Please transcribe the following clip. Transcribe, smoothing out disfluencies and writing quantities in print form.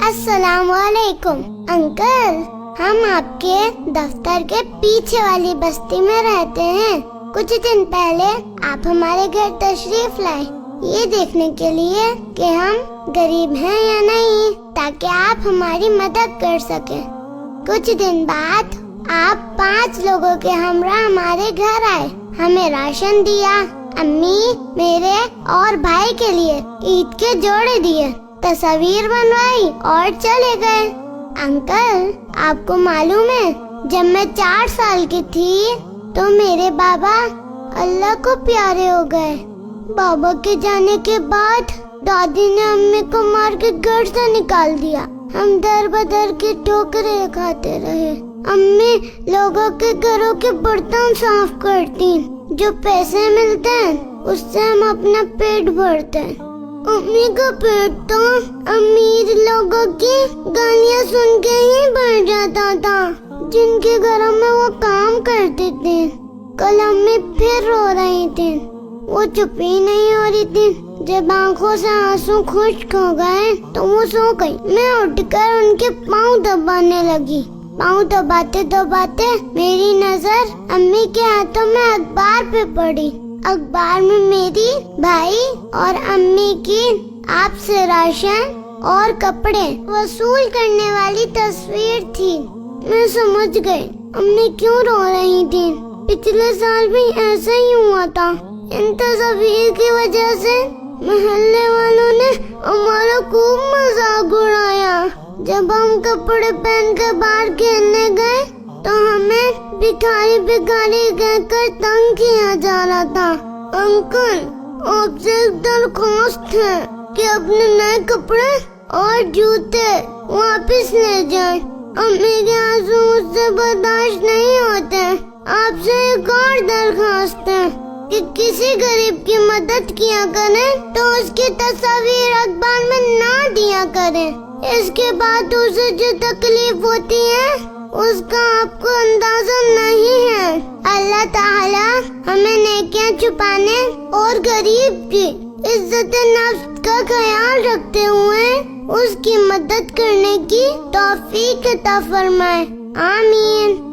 السلام علیکم انکل، ہم آپ کے دفتر کے پیچھے والی بستی میں رہتے ہیں۔ کچھ دن پہلے آپ ہمارے گھر تشریف لائے، یہ دیکھنے کے لیے کہ ہم غریب ہیں یا نہیں، تاکہ آپ ہماری مدد کر سکیں۔ کچھ دن بعد آپ 5 لوگوں کے ہمراہ ہمارے گھر آئے، ہمیں راشن دیا، امی، میرے اور بھائی کے لیے عید کے جوڑے دیے، تصاویر بنوائی اور چلے گئے۔ انکل، آپ کو معلوم ہے جب میں 4 سال کی تھی تو میرے بابا اللہ کو پیارے ہو گئے۔ بابا کے جانے کے بعد دادی نے امی کو مار کے گھر سے نکال دیا۔ ہم در بدر کی ٹھوکریں کھاتے رہے۔ امی لوگوں کے گھروں کے برتن صاف کرتی، جو پیسے ملتے ہیں اس سے ہم اپنا پیٹ بھرتے ہیں۔ امی کا پیٹ تو امیر لوگوں کی گالیاں سن کے ہی بھر جاتا تھا، جن کے گھروں میں وہ کام کرتی تھی۔ کل امی پھر رو رہی تھی، وہ چپ ہی نہیں ہو رہی تھی۔ جب آنکھوں سے آنسو خشک ہو گئے تو وہ سو گئی۔ میں اٹھ کر ان کے پاؤں دبانے لگی۔ پاؤں دباتے دباتے میری نظر امی کے ہاتھوں میں اخبار پہ پڑی۔ اخبار میں میری، بھائی اور امی کی آپ سے راشن اور کپڑے وصول کرنے والی تصویر تھی۔ میں سمجھ گئی امی کیوں رو رہی تھی۔ پچھلے سال بھی ایسا ہی ہوا تھا۔ ان تصاویر کی وجہ سے محلے والوں نے ہمارا خوب مذاق اڑایا۔ جب ہم کپڑے پہن کر باہر کھیلنے گئے تو ہمیں بھکاری بھکاری کہہ کر تنگ کیا جا رہا تھا۔ انکل، آپ سے ایک درخواست ہے کہ اپنے نئے کپڑے اور جوتے واپس لے جائیں۔ امی کے آنسو مجھ سے برداشت نہیں ہوتے۔ آپ سے ایک اور درخواست ہے کہ کسی غریب کی مدد کیا کریں تو اس کی تصاویر اخبار میں نہ دیا کریں۔ اس کے بعد اسے جو تکلیف ہوتی ہے اس کا آپ کو اندازہ نہیں ہے۔ اللہ تعالی ہمیں نیکیاں چھپانے اور غریب کی عزت نفس کا خیال رکھتے ہوئے اس کی مدد کرنے کی توفیق عطا فرمائے، آمین۔